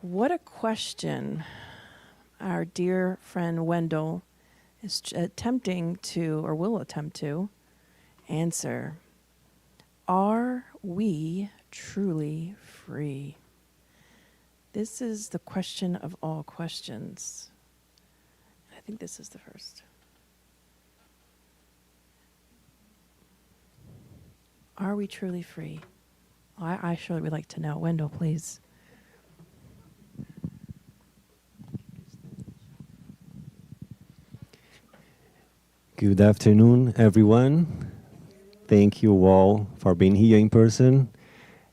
What a question our dear friend Wendell is attempting to, or will attempt to, answer. Are we truly free? This is the question of all questions. I think this is the first. Are we truly free? I surely would like to know. Wendell, please. Good afternoon, everyone. Thank you all for being here in person.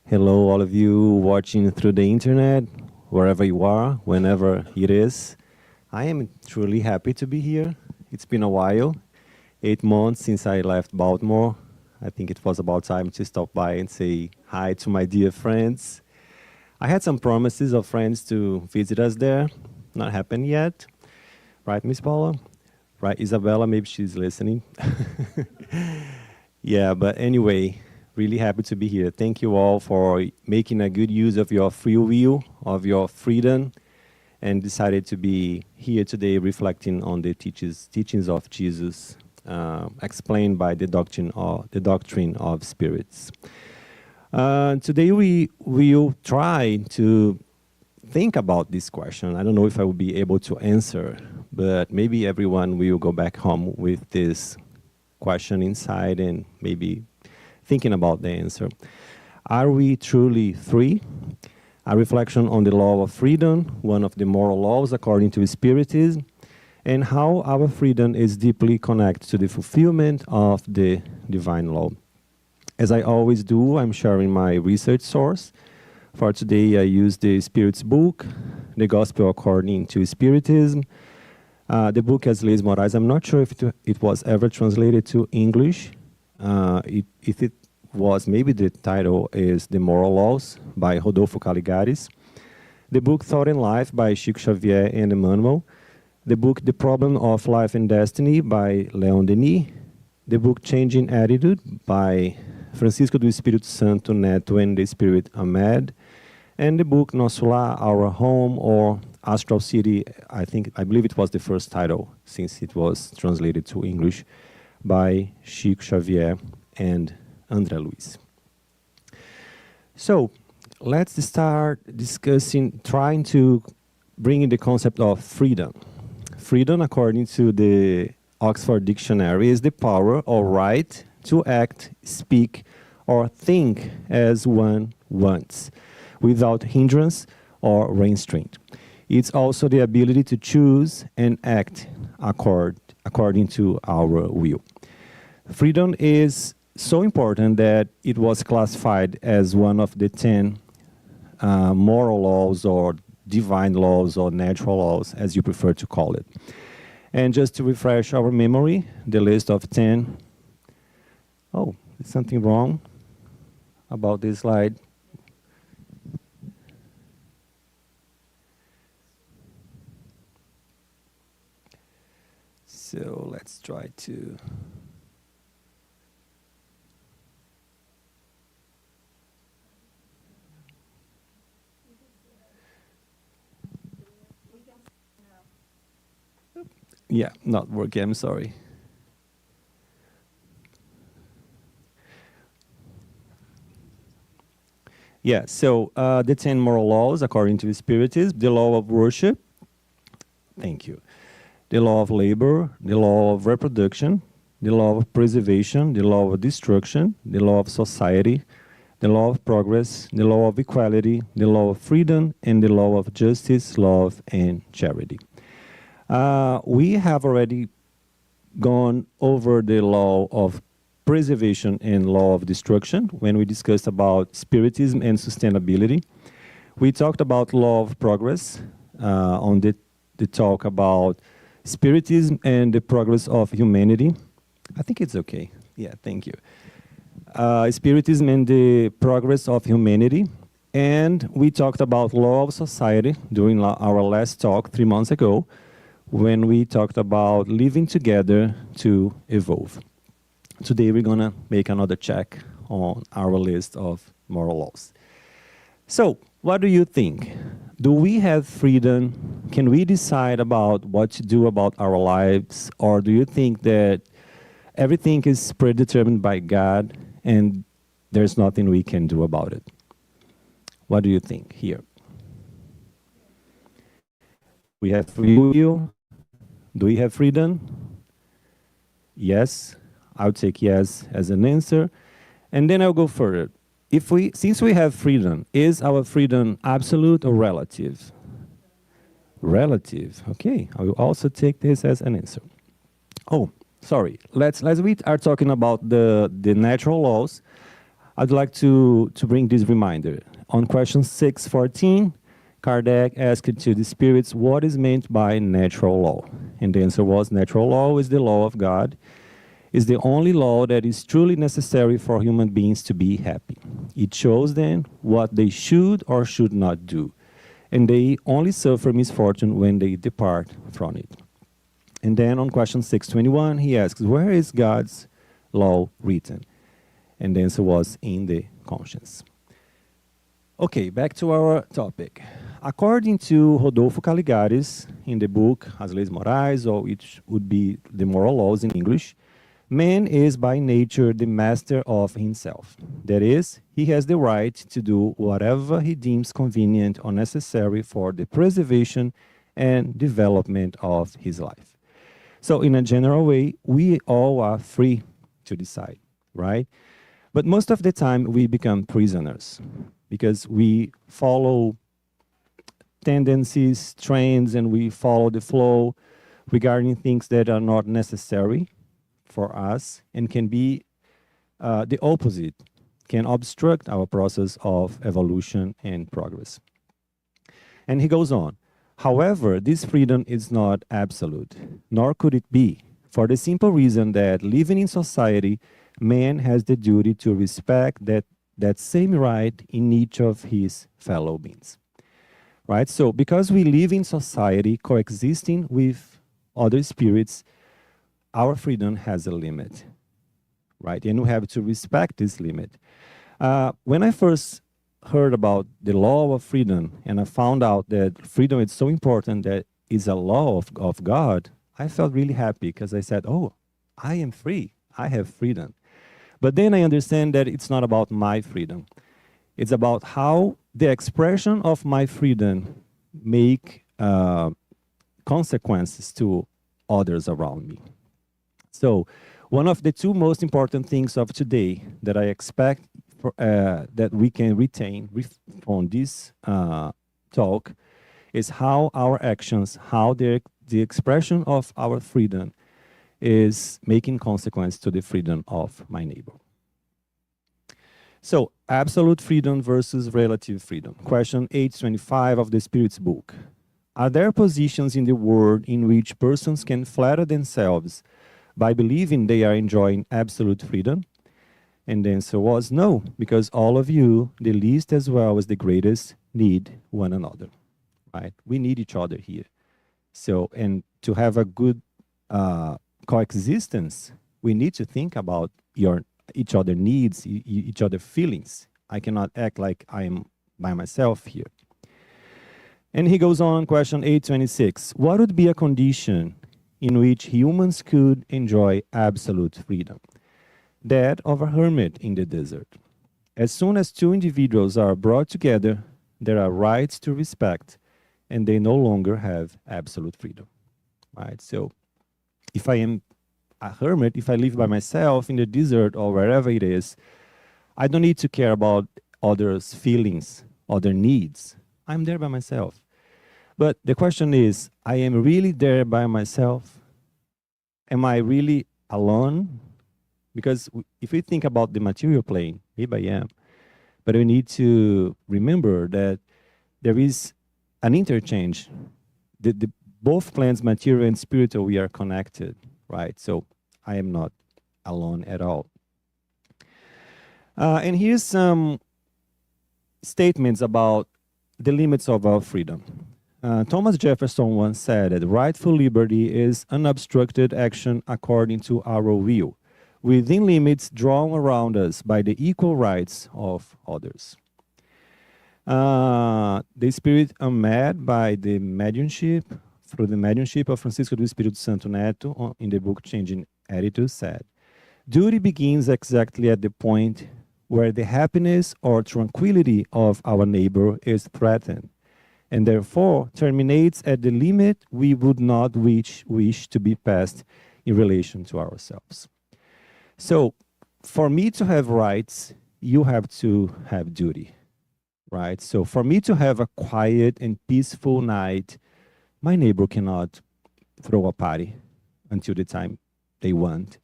Hello, all of you watching through the internet, wherever you are, whenever it is. I am truly happy to be here. It's been a while, 8 months since I left Baltimore. I think it was about time to stop by and say hi to my dear friends. I had some promises of friends to visit us there. Not happened yet. Right, Miss Paula? Right, Isabella, maybe she's listening. Yeah, but anyway, really happy to be here. Thank you all for making a good use of your free will, of your freedom, and decided to be here today reflecting on the teachings of Jesus, explained by the doctrine of spirits. Today we will try to think about this question. I don't know if I will be able to answer, but maybe everyone will go back home with this question inside and maybe thinking about the answer. Are we truly free? A reflection on the law of freedom, one of the moral laws according to Spiritism, and how our freedom is deeply connected to the fulfillment of the divine law. As I always do, I'm sharing my research source. For today, I use the Spirit's book, The Gospel According to Spiritism. The book has Liz Moraes. I'm not sure if it was ever translated to English. If it was, maybe the title is The Moral Laws by Rodolfo Caligares. The book Thought and Life by Chico Xavier and Emmanuel. The book The Problem of Life and Destiny by Leon Denis. The book Changing Attitude by Francisco do Espírito Santo Neto and the Spirit Almeda. And the book Nosso Lar, Our Home, or Astral City, I believe it was the first title since it was translated to English, by Chico Xavier and André Luiz. So let's start discussing, trying to bring in the concept of freedom. Freedom, according to the Oxford Dictionary, is the power or right to act, speak, or think as one wants, without hindrance or restraint. It's also the ability to choose and act according to our will. Freedom is so important that it was classified as one of the 10 moral laws or divine laws or natural laws, as you prefer to call it. And just to refresh our memory, the list of 10. Oh, is something wrong about this slide? So let's try to... Yeah, not working, I'm sorry. Yeah, so the 10 moral laws, according to Spiritism: the law of worship, thank you, the law of labor, the law of reproduction, the law of preservation, the law of destruction, the law of society, the law of progress, the law of equality, the law of freedom, and the law of justice, love, and charity. We have already gone over the law of preservation and law of destruction when we discussed about spiritism and sustainability. We talked about law of progress on the talk about spiritism and the progress of humanity. I think it's okay. Yeah, thank you. Spiritism and the progress of humanity. And we talked about law of society during our last talk 3 months ago, when we talked about living together to evolve. Today we're gonna make another check on our list of moral laws. So, what do you think? Do we have freedom? Can we decide about what to do about our lives? Or do you think that everything is predetermined by God and there's nothing we can do about it? What do you think here? We have free will. Do we have freedom? Yes. I'll take yes as an answer. And then I'll go further. Since we have freedom, is our freedom absolute or relative? Relative. Okay. I will also take this as an answer. Oh, sorry. We are talking about the natural laws. I'd like to bring this reminder. On question 614, Kardec asked to the spirits what is meant by natural law. And the answer was natural law is the law of God, is the only law that is truly necessary for human beings to be happy. It shows them what they should or should not do, and they only suffer misfortune when they depart from it. And then on question 621, he asks, where is God's law written? And the answer was in the conscience. Okay, back to our topic. According to Rodolfo Caligares, in the book As Leis Morais, or which would be the moral laws in English, man is by nature the master of himself. That is, he has the right to do whatever he deems convenient or necessary for the preservation and development of his life. So in a general way, we all are free to decide, right? But most of the time we become prisoners because we follow tendencies, trends, and we follow the flow regarding things that are not necessary for us and can be the opposite, can obstruct our process of evolution and progress. And he goes on. However, this freedom is not absolute, nor could it be, for the simple reason that living in society, man has the duty to respect that same right in each of his fellow beings. Right? So because we live in society coexisting with other spirits, our freedom has a limit, right? And we have to respect this limit. When I first heard about the law of freedom and I found out that freedom is so important that it's a law of God, I felt really happy because I said, oh, I am free. I have freedom. But then I understand that it's not about my freedom. It's about how the expression of my freedom make consequences to others around me. So one of the two most important things of today that I expect that we can retain from this talk is how our actions, how the expression of our freedom is making consequence to the freedom of my neighbor. So, absolute freedom versus relative freedom. Question 825 of the Spirit's book. Are there positions in the world in which persons can flatter themselves by believing they are enjoying absolute freedom? And the answer was no, because all of you, the least as well as the greatest, need one another, right? We need each other here. So, and to have a good coexistence, we need to think about each other needs, each other feelings. I cannot act like I am by myself here. And he goes on, question 826. What would be a condition in which humans could enjoy absolute freedom? That of a hermit in the desert. As soon as two individuals are brought together, there are rights to respect, and they no longer have absolute freedom, right? So if I am a hermit, if I live by myself in the desert or wherever it is, I don't need to care about others' feelings, other needs. I'm there by myself. But the question is, I am really there by myself? Am I really alone? Because if we think about the material plane, maybe I am. But we need to remember that there is an interchange. Both planes, material and spiritual, we are connected, right? So I am not alone at all. And here's some statements about the limits of our freedom. Thomas Jefferson once said that rightful liberty is unobstructed action according to our will, within limits drawn around us by the equal rights of others. The spirit unmad by the mediumship, through the mediumship of Francisco do Espírito Santo Neto in the book Changing Attitudes said, duty begins exactly at the point where the happiness or tranquility of our neighbor is threatened, and therefore terminates at the limit we would not wish to be passed in relation to ourselves. So, for me to have rights, you have to have duty, right? So, for me to have a quiet and peaceful night, my neighbor cannot throw a party until the time they want.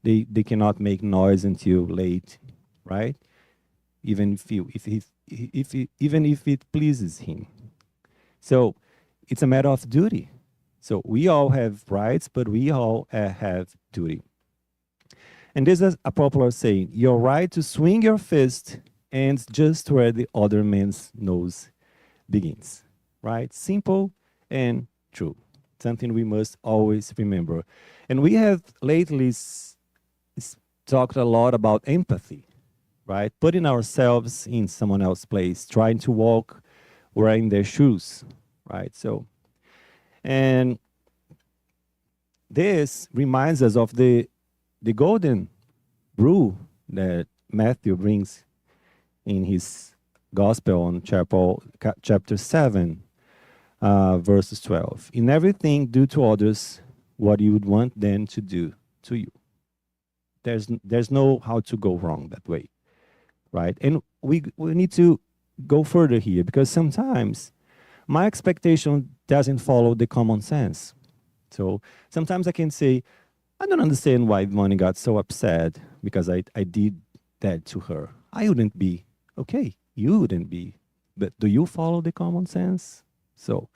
They cannot make noise until late, right? Even if it pleases him. So it's a matter of duty. So we all have rights, but we all have duty. And this is a popular saying: your right to swing your fist ends just where the other man's nose begins. Right? Simple and true. Something we must always remember. And we have lately talked a lot about empathy, right? Putting ourselves in someone else's place, trying to walk wearing their shoes, right? So, and this reminds us of the golden rule that Matthew brings in his gospel on chapter 7, verses 12. In everything, do to others what you would want them to do to you. There's no how to go wrong that way, right? And we need to go further here, because sometimes my expectation doesn't follow the common sense. So sometimes I can say, I don't understand why Bonnie got so upset because I did that to her. I wouldn't be. Okay, you wouldn't be. But do you follow the common sense? So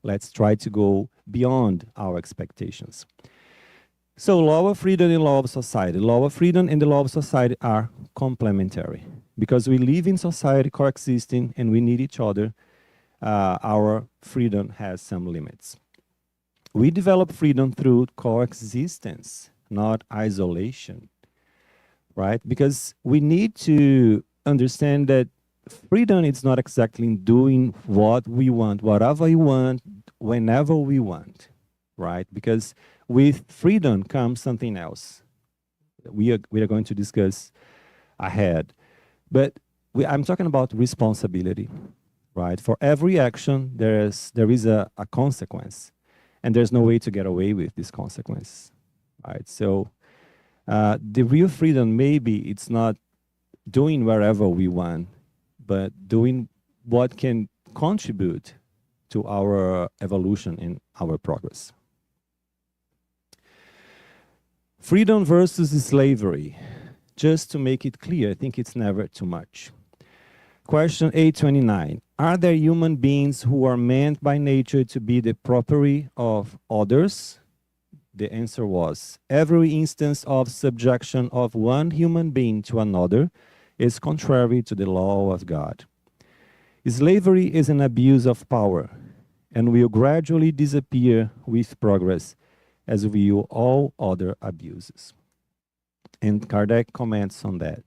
let's try to go beyond our expectations. So law of freedom and law of society. Law of freedom and the law of society are complementary because we live in society coexisting and we need each other. Our freedom has some limits. We develop freedom through coexistence, not isolation, right? Because we need to understand that freedom is not exactly in doing what we want, whatever we want, whenever we want, right? Because with freedom comes something else. We are going to discuss ahead. But I'm talking about responsibility, right? For every action, there is a consequence. And there's no way to get away with this consequence, right? So the real freedom, maybe it's not doing wherever we want, but doing what can contribute to our evolution and our progress. Freedom versus slavery. Just to make it clear, I think it's never too much. Question 829. Are there human beings who are meant by nature to be the property of others? The answer was, every instance of subjection of one human being to another is contrary to the law of God. Slavery is an abuse of power and will gradually disappear with progress, as will all other abuses. And Kardec comments on that.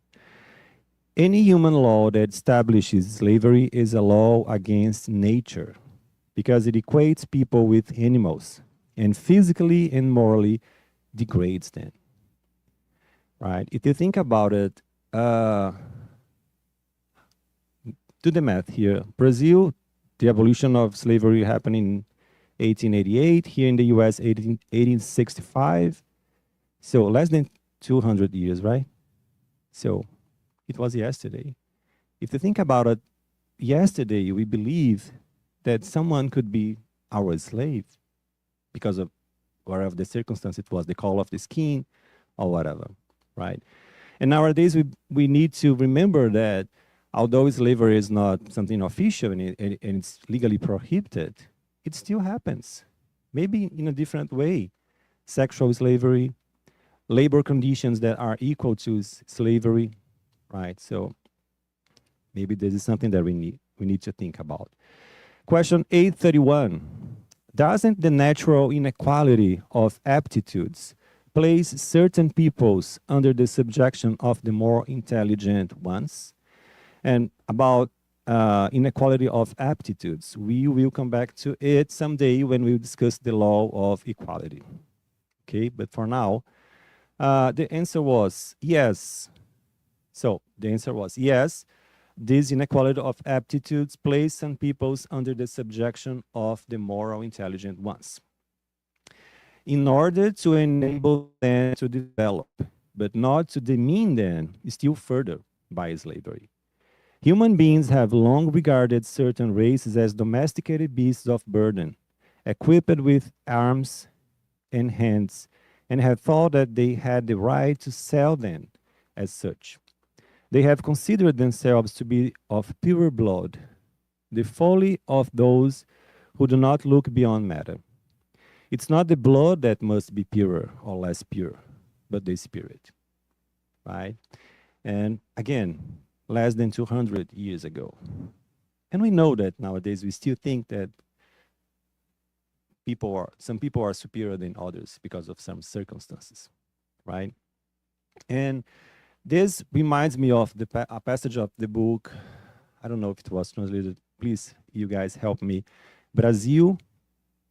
Any human law that establishes slavery is a law against nature because it equates people with animals and physically and morally degrades them. Right? If you think about it, do the math here. Brazil, the abolition of slavery happened in 1888. Here in the US, 1865. So less than 200 years, right? So it was yesterday. If you think about it, yesterday we believe that someone could be our slave because of whatever the circumstance it was, the color of the skin or whatever, right? And nowadays we need to remember that although slavery is not something official and it's legally prohibited, it still happens. Maybe in a different way. Sexual slavery, labor conditions that are equal to slavery, right? So maybe this is something that we need to think about. Question 831. Doesn't the natural inequality of aptitudes place certain peoples under the subjection of the more intelligent ones? And about inequality of aptitudes. We will come back to it someday when we discuss the law of equality. Okay, but for now, the answer was yes. So the answer was yes. This inequality of aptitudes place some peoples under the subjection of the moral intelligent ones in order to enable them to develop, but not to demean them still further by slavery. Human beings have long regarded certain races as domesticated beasts of burden, equipped with arms and hands, and have thought that they had the right to sell them as such. They have considered themselves to be of pure blood, the folly of those who do not look beyond matter. It's not the blood that must be purer or less pure, but the spirit, right? And again, less than 200 years ago. And we know that nowadays we still think that some people are superior than others because of some circumstances, right? And this reminds me of a passage of the book, I don't know if it was translated, please, you guys help me. Brasil,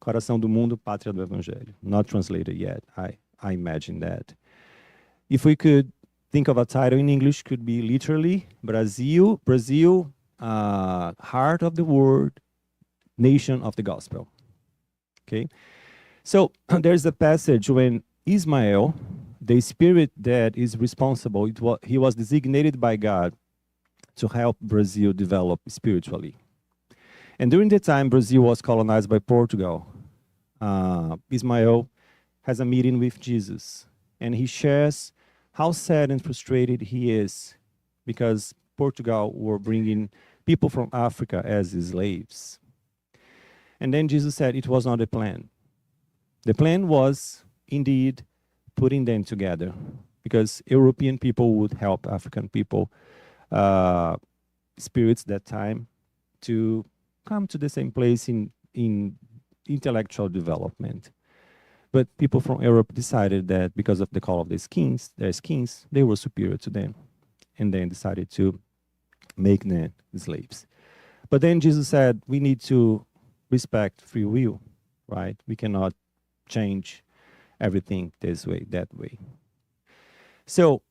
Coração do Mundo, Pátria do Evangelho. Not translated yet, I imagine that. If we could think of a title in English, could be literally Brazil, heart of the world, nation of the gospel. Okay, so there's a passage when Ismael, the spirit that is responsible, he was designated by God to help Brazil develop spiritually. And during the time Brazil was colonized by Portugal, Ismael has a meeting with Jesus, and he shares how sad and frustrated he is because Portugal were bringing people from Africa as slaves. And then Jesus said it was not a plan. The plan was indeed putting them together because European people would help African people, spirits that time, to come to the same place in intellectual development. But people from Europe decided that because of the call of their kings, they were superior to them, and then decided to make them slaves. But then Jesus said, we need to respect free will, right? We cannot change everything this way, that way. So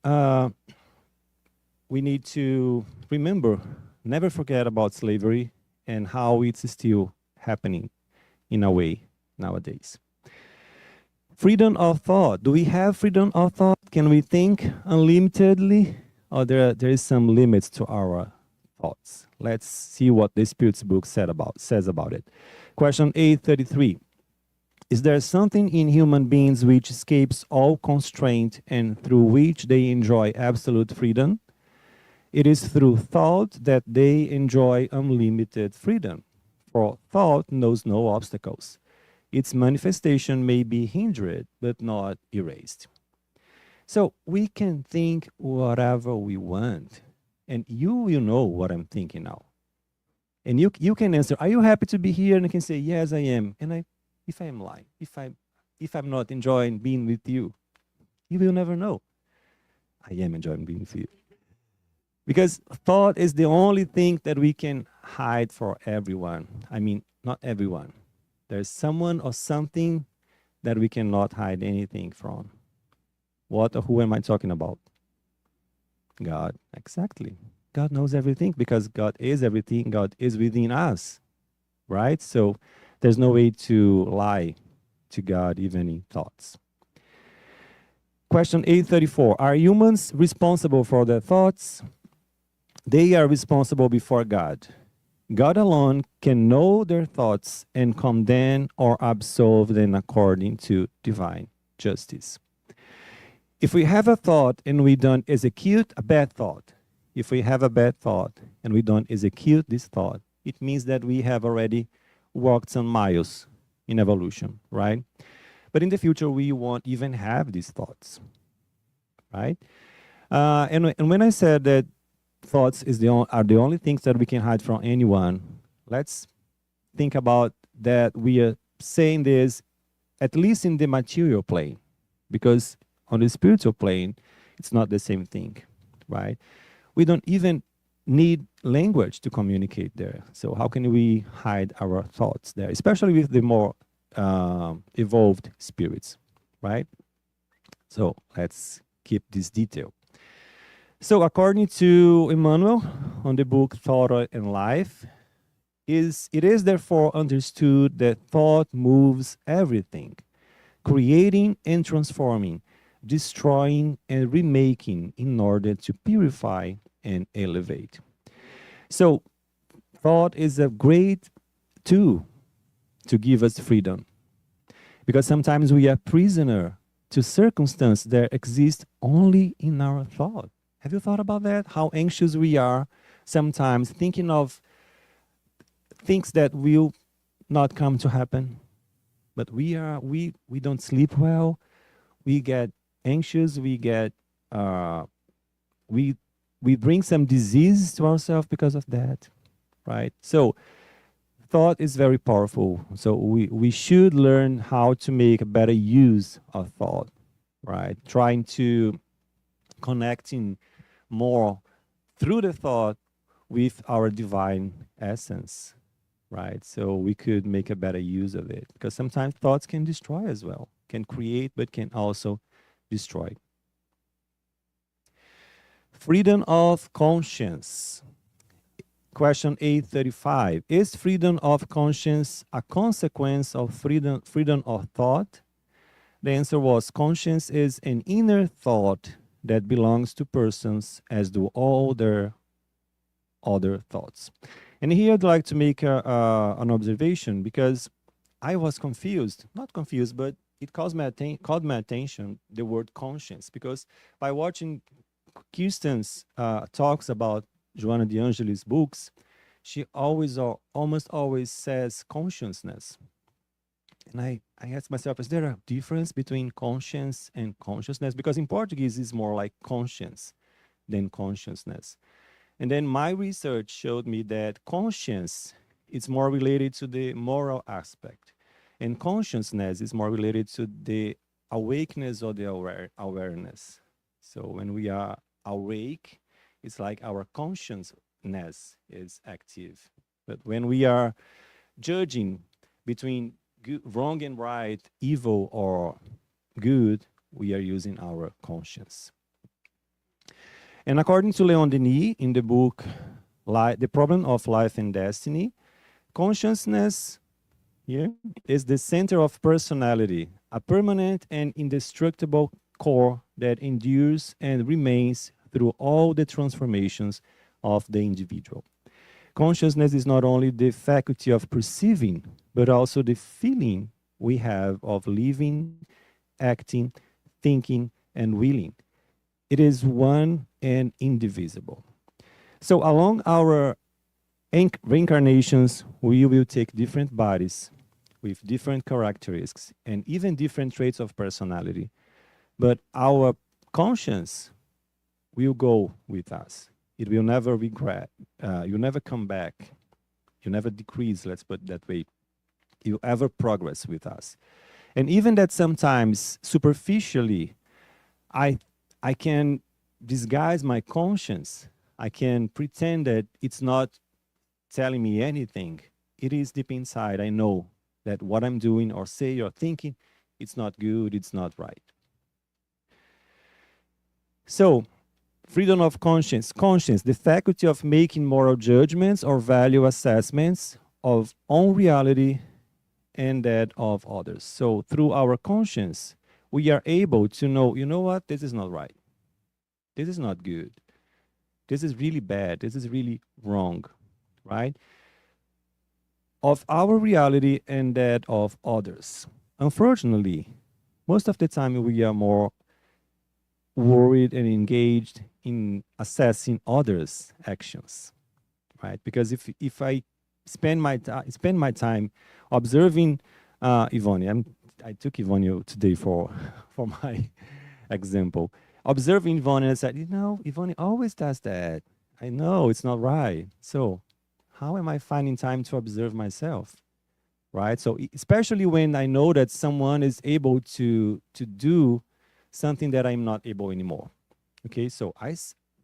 we need to remember, never forget about slavery and how it's still happening in a way nowadays. Freedom of thought. Do we have freedom of thought? Can we think unlimitedly? Or there is some limits to our thoughts? Let's see what the Spirit's book says about it. Question 833. Is there something in human beings which escapes all constraint and through which they enjoy absolute freedom? It is through thought that they enjoy unlimited freedom, for thought knows no obstacles. Its manifestation may be hindered, but not erased. So we can think whatever we want, and you will know what I'm thinking now. And you can answer, are you happy to be here? And I can say, yes, I am. And if I am lying, if I'm not enjoying being with you, you will never know. I am enjoying being with you. Because thought is the only thing that we can hide for everyone. I mean, not everyone. There's someone or something that we cannot hide anything from. What or who am I talking about? God, exactly. God knows everything because God is everything. God is within us, right? So there's no way to lie to God, even in thoughts. Question 834. Are humans responsible for their thoughts? They are responsible before God. God alone can know their thoughts and condemn or absolve them according to divine justice. If we have a thought and we don't execute a bad thought, if we have a bad thought and we don't execute this thought, it means that we have already walked some miles in evolution, right? But in the future, we won't even have these thoughts, right? And when I said that thoughts are the only things that we can hide from anyone, let's think about that we are saying this at least in the material plane, because on the spiritual plane, it's not the same thing, right? We don't even need language to communicate there. So how can we hide our thoughts there, especially with the more evolved spirits, right? So let's keep this detail. So according to Emmanuel on the book Thought and Life, it is therefore understood that thought moves everything, creating and transforming, destroying and remaking in order to purify and elevate. So thought is a great tool to give us freedom, because sometimes we are prisoner to circumstance that exist only in our thought. Have you thought about that? How anxious we are sometimes thinking of things that will not come to happen. But we don't sleep well. We get anxious. We we bring some disease to ourselves because of that, right? So thought is very powerful. So we should learn how to make a better use of thought, right? Trying to connecting more through the thought with our divine essence, right? So we could make a better use of it, because sometimes thoughts can destroy as well, can create, but can also destroy. Freedom of conscience. Question 835. Is freedom of conscience a consequence of freedom of thought? The answer was conscience is an inner thought that belongs to persons, as do all their other thoughts. And here I'd like to make an observation, because I was confused, not confused, but it called my attention, the word conscience, because by watching Kirsten's talks about Joana de Angelis' books, she always or almost always says consciousness. And I asked myself, is there a difference between conscience and consciousness? Because in Portuguese, it's more like conscience than consciousness. And then my research showed me that conscience is more related to the moral aspect, and consciousness is more related to the awakeness or the awareness. So when we are awake, it's like our consciousness is active. But when we are judging between wrong and right, evil or good, we are using our conscience. And according to Leon Denis, in the book The Problem of Life and Destiny, consciousness here is the center of personality, a permanent and indestructible core that endures and remains through all the transformations of the individual. Consciousness is not only the faculty of perceiving, but also the feeling we have of living, acting, thinking, and willing. It is one and indivisible. So along our reincarnations, we will take different bodies with different characteristics and even different traits of personality. But our conscience will go with us. It will never regret. You'll never come back. You never decrease, let's put it that way. You ever progress with us. And even that sometimes superficially, I can disguise my conscience. I can pretend that it's not telling me anything. It is deep inside. I know that what I'm doing or say or thinking, it's not good, it's not right. So, freedom of conscience. Conscience, the faculty of making moral judgments or value assessments of own reality and that of others. So, through our conscience, we are able to know, you know what, this is not right. This is not good. This is really bad. This is really wrong, right? Of our reality and that of others. Unfortunately, most of the time we are more worried and engaged in assessing others' actions, right? Because if I spend my time observing Yvonne, I took Yvonne today for my example. Observing Yvonne, and I said, you know, Yvonne always does that. I know it's not right. So how am I finding time to observe myself, right? So especially when I know that someone is able to do something that I'm not able anymore. Okay, so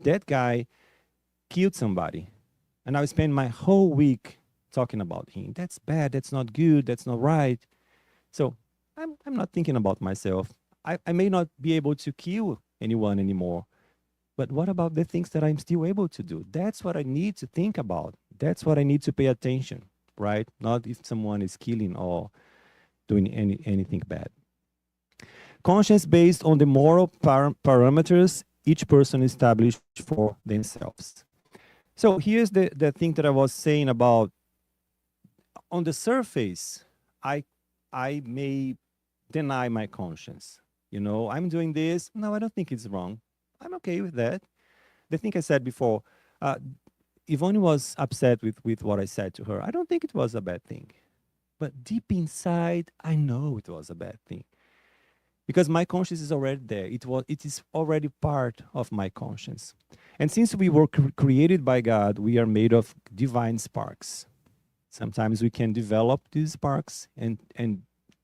that guy killed somebody, and I spend my whole week talking about him. That's bad. That's not good. That's not right. So I'm not thinking about myself. I may not be able to kill anyone anymore, but what about the things that I'm still able to do? That's what I need to think about. That's what I need to pay attention, right? Not if someone is killing or doing anything bad. Conscience based on the moral parameters each person established for themselves. So here's the thing that I was saying about, on the surface, I may deny my conscience. I'm doing this. No, I don't think it's wrong. I'm okay with that. The thing I said before, Yvonne was upset with what I said to her. I don't think it was a bad thing. But deep inside, I know it was a bad thing. Because my conscience is already there. It is already part of my conscience. And since we were created by God, we are made of divine sparks. Sometimes we can develop these sparks and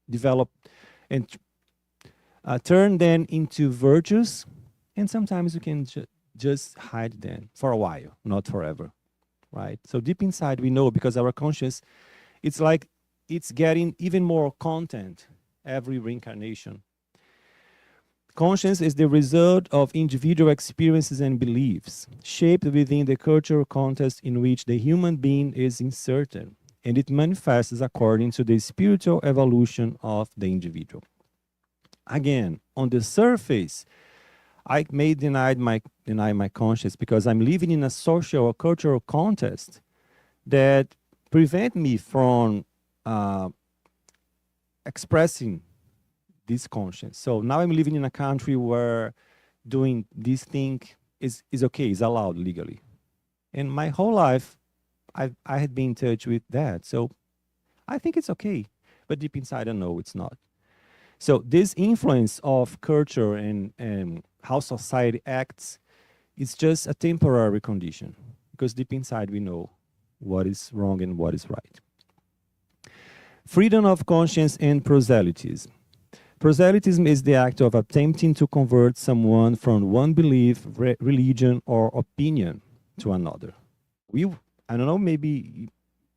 develop and turn them into virtues, and sometimes we can just hide them for a while, not forever, right? So deep inside we know, because our conscience, it's like it's getting even more content every reincarnation. Conscience is the result of individual experiences and beliefs, shaped within the cultural context in which the human being is inserted, and it manifests according to the spiritual evolution of the individual. Again, on the surface, I may deny my conscience because I'm living in a social or cultural context that prevent me from expressing this conscience. So now I'm living in a country where doing this thing is okay, is allowed legally. And my whole life, I had been in touch with that. So I think it's okay. But deep inside, I know it's not. So this influence of culture and how society acts is just a temporary condition, because deep inside we know what is wrong and what is right. Freedom of conscience and proselytism. Proselytism is the act of attempting to convert someone from one belief, religion, or opinion to another. I don't know, maybe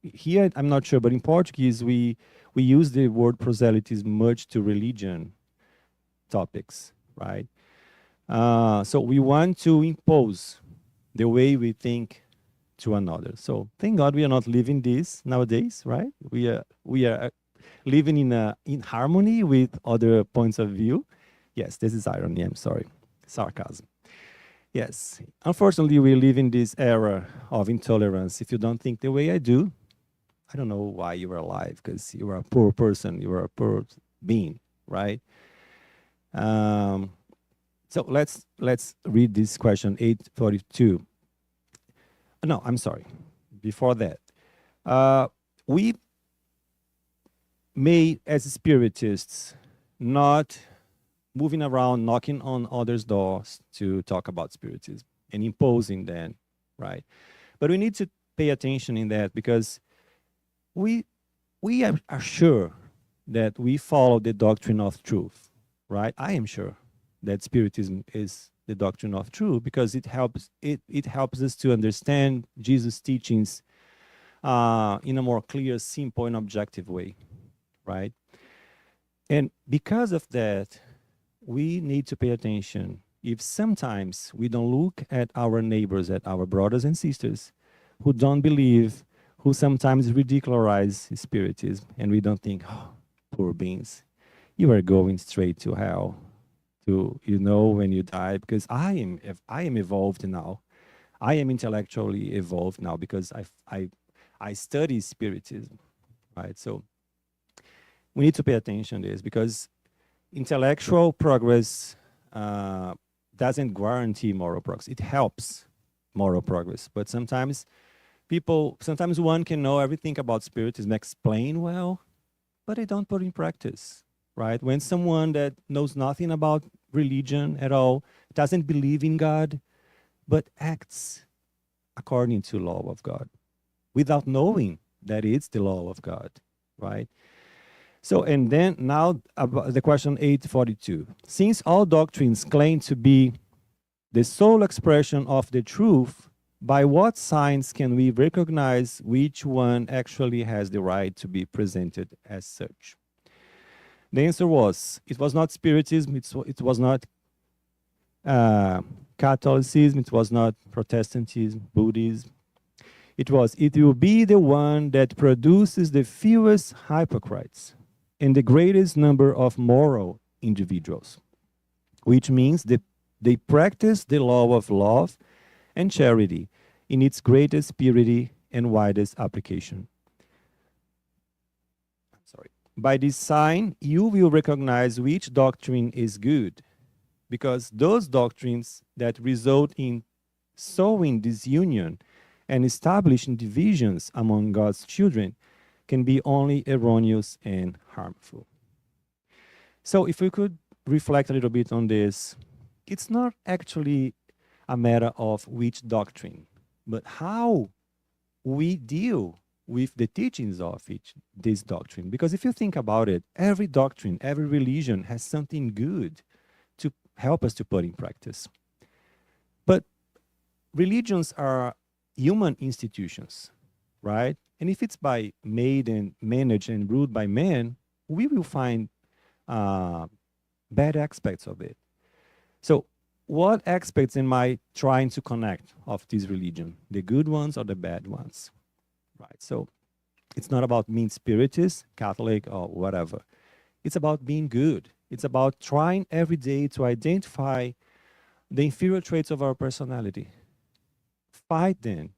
here, I'm not sure, but in Portuguese, we use the word proselytism much to religion topics, right? So we want to impose the way we think to another. So thank God we are not living this nowadays, right? We are living in harmony with other points of view. Yes, this is irony, I'm sorry. Sarcasm. Yes, unfortunately, we live in this era of intolerance. If you don't think the way I do, I don't know why you are alive, because you are a poor person, you are a poor being, right? So let's read this question 842. No, I'm sorry. Before that, we may, as spiritists, not moving around knocking on others' doors to talk about spiritism and imposing them, right? But we need to pay attention in that, because we are sure that we follow the doctrine of truth, right? I am sure that Spiritism is the doctrine of truth, because it helps us to understand Jesus' teachings in a more clear, simple, and objective way, right? And because of that, we need to pay attention. If sometimes we don't look at our neighbors, at our brothers and sisters who don't believe, who sometimes ridicularize Spiritism, and we don't think, oh, poor beings, you are going straight to hell, when you die, because I am evolved now. I am intellectually evolved now because I study Spiritism, right? So we need to pay attention to this, because intellectual progress doesn't guarantee moral progress. It helps moral progress, but sometimes one can know everything about Spiritism, explain well, but they don't put in practice, right? When someone that knows nothing about religion at all, doesn't believe in God, but acts according to law of God, without knowing that it's the law of God, right? So, and then now about the question 842. Since all doctrines claim to be the sole expression of the truth, by what signs can we recognize which one actually has the right to be presented as such? The answer was, it was not Spiritism, it was not Catholicism, it was not Protestantism, Buddhism. It will be the one that produces the fewest hypocrites and the greatest number of moral individuals, which means that they practice the law of love and charity in its greatest purity and widest application. Sorry. By this sign, you will recognize which doctrine is good, because those doctrines that result in sowing disunion and establishing divisions among God's children can be only erroneous and harmful. So if we could reflect a little bit on this, it's not actually a matter of which doctrine, but how we deal with the teachings of this doctrine. Because if you think about it, every doctrine, every religion has something good to help us to put in practice. But religions are human institutions, right? And if it's made and managed and ruled by men, we will find bad aspects of it. So what aspects am I trying to connect of this religion? The good ones or the bad ones? Right. So it's not about being Spiritist, Catholic, or whatever. It's about being good. It's about trying every day to identify the inferior traits of our personality, fight them,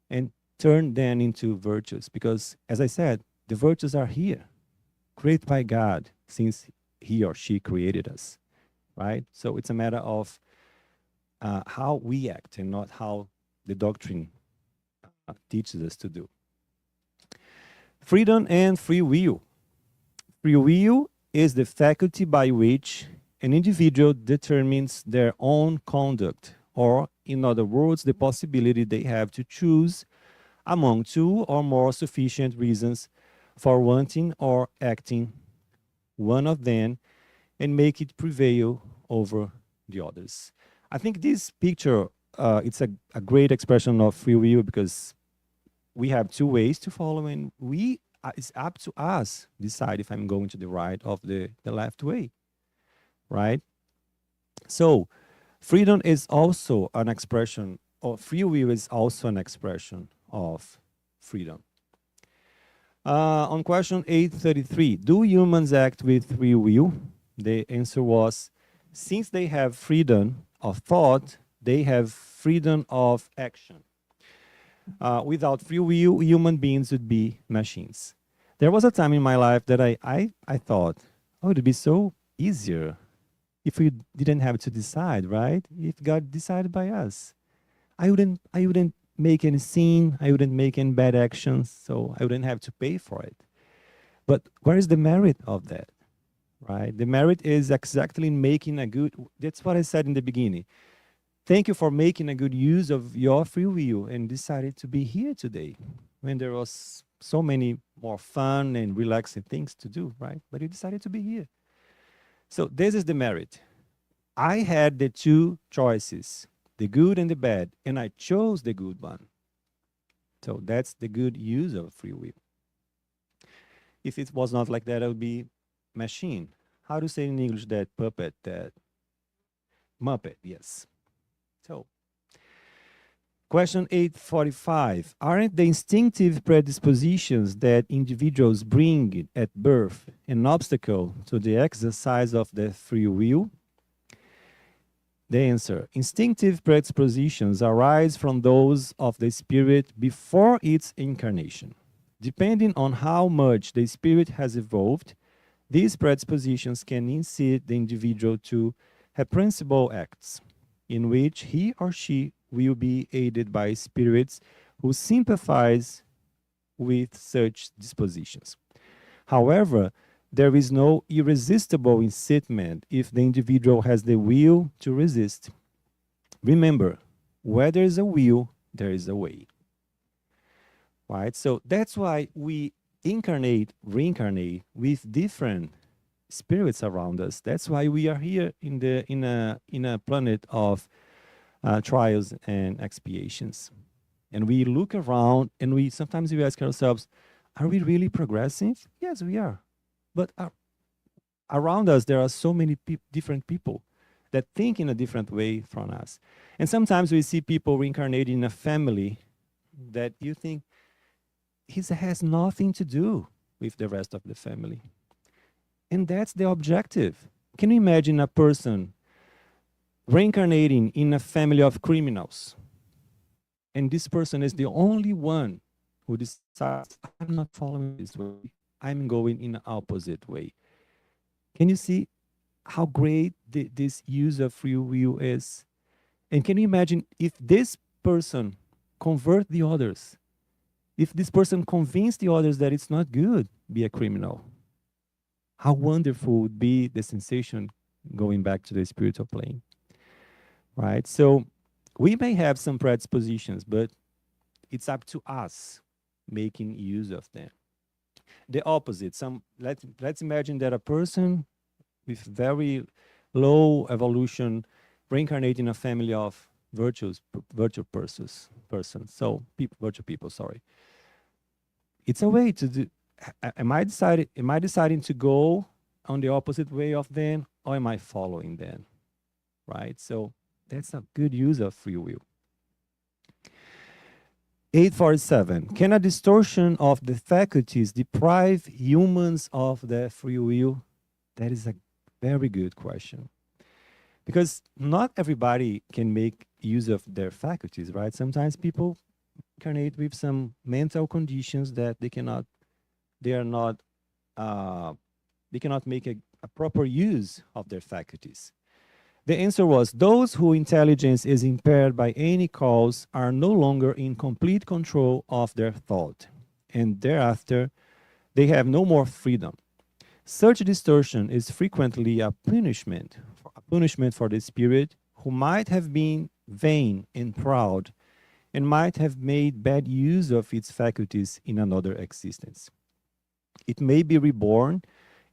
and turn them into virtues. Because, as I said, the virtues are here, created by God, since He or she created us, right? So it's a matter of how we act and not how the doctrine teaches us to do. Freedom and free will. Free will is the faculty by which an individual determines their own conduct, or, in other words, the possibility they have to choose among two or more sufficient reasons for wanting or acting one of them and make it prevail over the others. I think this picture, it's a great expression of free will, because we have two ways to follow, and it's up to us decide if I'm going to the right or the left way, right? So freedom is also an expression, or free will is also an expression of freedom. On question 833, do humans act with free will? The answer was, since they have freedom of thought, they have freedom of action. Without free will, human beings would be machines. There was a time in my life that I thought, oh, it would be so easier if we didn't have to decide, right? If God decided by us. I wouldn't make any sin, I wouldn't make any bad actions, so I wouldn't have to pay for it. But where is the merit of that, right? The merit is exactly making a good, that's what I said in the beginning. Thank you for making a good use of your free will and decided to be here today when there was so many more fun and relaxing things to do, right? But you decided to be here. So this is the merit. I had the two choices, the good and the bad, and I chose the good one. So that's the good use of free will. If it was not like that, I would be machine. How to say in English that puppet, that Muppet, yes. So, question 845. Aren't the instinctive predispositions that individuals bring at birth an obstacle to the exercise of their free will? The answer, instinctive predispositions arise from those of the spirit before its incarnation. Depending on how much the spirit has evolved, these predispositions can incite the individual to reprehensible acts, in which he or she will be aided by spirits who sympathize with such dispositions. However, there is no irresistible incitement if the individual has the will to resist. Remember, where there is a will, there is a way. Right? So that's why we incarnate, reincarnate with different spirits around us. That's why we are here in a planet of trials and expiations. And we look around and we sometimes we ask ourselves, are we really progressing? Yes, we are. But around us, there are so many different people that think in a different way from us. And sometimes we see people reincarnated in a family that you think it has nothing to do with the rest of the family. And that's the objective. Can you imagine a person reincarnating in a family of criminals? And this person is the only one who decides, I'm not following this way. I'm going in the opposite way. Can you see how great this use of free will is? And can you imagine if this person convert the others? If this person convince the others that it's not good, be a criminal, how wonderful would be the sensation going back to the spiritual plane, right? So we may have some predispositions, but it's up to us making use of them. The opposite, let's imagine that a person with very low evolution reincarnate in a family of virtual persons. So virtual people, sorry. It's a way to do. Am I deciding to go on the opposite way of them, or am I following them? Right? So that's a good use of free will. 847. Can a distortion of the faculties deprive humans of their free will? That is a very good question. Because not everybody can make use of their faculties, right? Sometimes people incarnate with some mental conditions that they cannot make a proper use of their faculties. The answer was those whose intelligence is impaired by any cause are no longer in complete control of their thought, and thereafter they have no more freedom. Such distortion is frequently a punishment for the spirit who might have been vain and proud and might have made bad use of its faculties in another existence. It may be reborn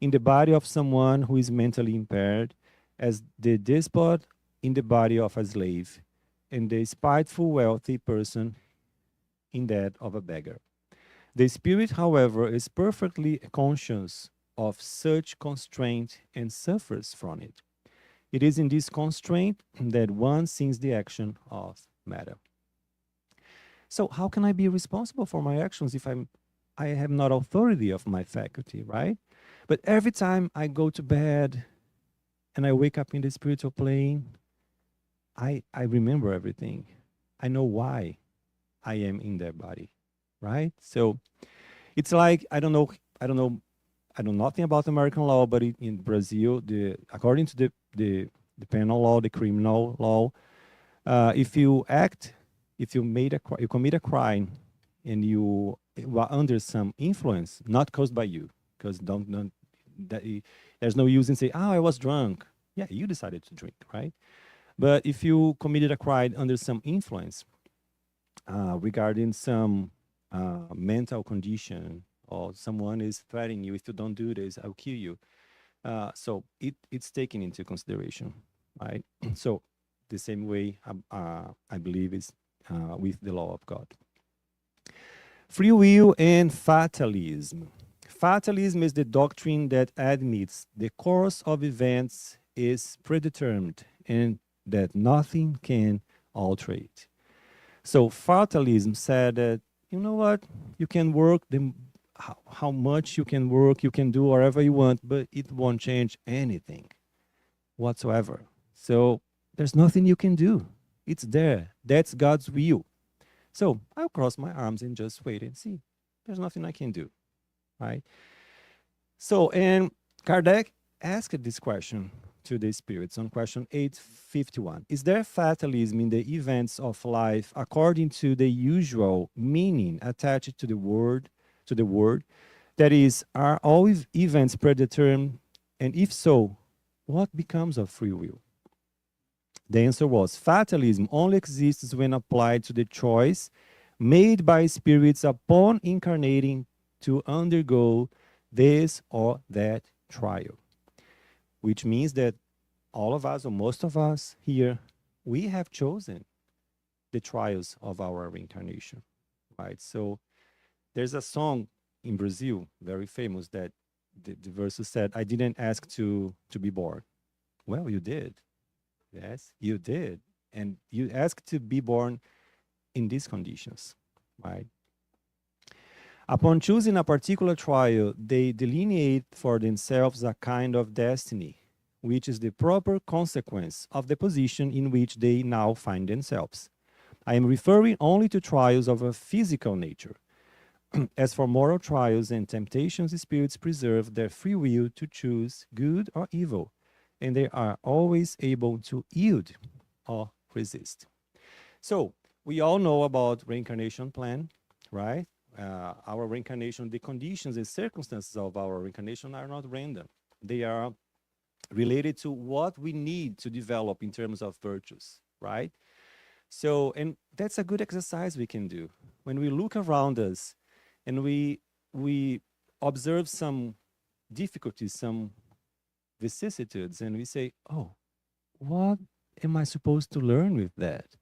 in the body of someone who is mentally impaired, as the despot in the body of a slave, and the spiteful wealthy person in that of a beggar. The spirit, however, is perfectly conscious of such constraint and suffers from it. It is in this constraint that one sees the action of matter. So how can I be responsible for my actions if I have not authority of my faculty, right? But every time I go to bed and I wake up in the spiritual plane, I remember everything. I know why I am in that body, right? So it's like I know nothing about American law, but in Brazil, according to the penal law, the criminal law, if you commit a crime and you were under some influence, not caused by you, because there's no use in saying, I was drunk. Yeah, you decided to drink, right? But if you committed a crime under some influence regarding some mental condition, or someone is threatening you, if you don't do this, I'll kill you. So it's taken into consideration, right? So the same way I believe is with the law of God. Free will and fatalism. Fatalism is the doctrine that admits the course of events is predetermined and that nothing can alter it. So fatalism said that, you know what, you can work how much you can work, you can do whatever you want, but it won't change anything whatsoever. So there's nothing you can do. It's there. That's God's will. So I'll cross my arms and just wait and see. There's nothing I can do, right? So, and Kardec asked this question to the spirits on question 851. Is there fatalism in the events of life according to the usual meaning attached to the word? That is, are all events predetermined? And if so, what becomes of free will? The answer was fatalism only exists when applied to the choice made by spirits upon incarnating to undergo this or that trial. Which means that all of us, or most of us here, we have chosen the trials of our reincarnation, right? So there's a song in Brazil, very famous, that the verse said, "I didn't ask to be born." Well, you did. Yes, you did. And you asked to be born in these conditions, right? Upon choosing a particular trial, they delineate for themselves a kind of destiny, which is the proper consequence of the position in which they now find themselves. I am referring only to trials of a physical nature. As for moral trials and temptations, spirits preserve their free will to choose good or evil, and they are always able to yield or resist. So we all know about reincarnation plan, right? Our reincarnation, the conditions and circumstances of our reincarnation are not random. They are related to what we need to develop in terms of virtues, right? So, and that's a good exercise we can do. When we look around us and we observe some difficulties, some vicissitudes, and we say, oh, what am I supposed to learn with that?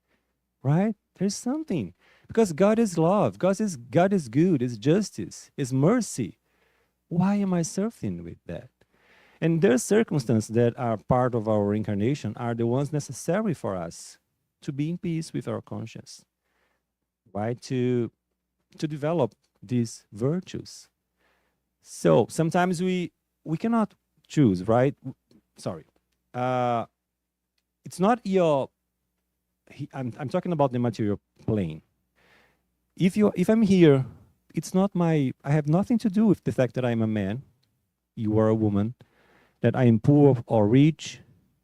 Right? There's something. Because God is love, God is good, is justice, is mercy. Why am I suffering with that? And there's circumstances that are part of our reincarnation are the ones necessary for us to be in peace with our conscience, right? To develop these virtues. So sometimes we cannot choose, right? Sorry. Uh, it's not your I'm talking about the material plane. If I'm here, it's not my I have nothing to do with the fact that I'm a man, you are a woman, that I am poor or rich,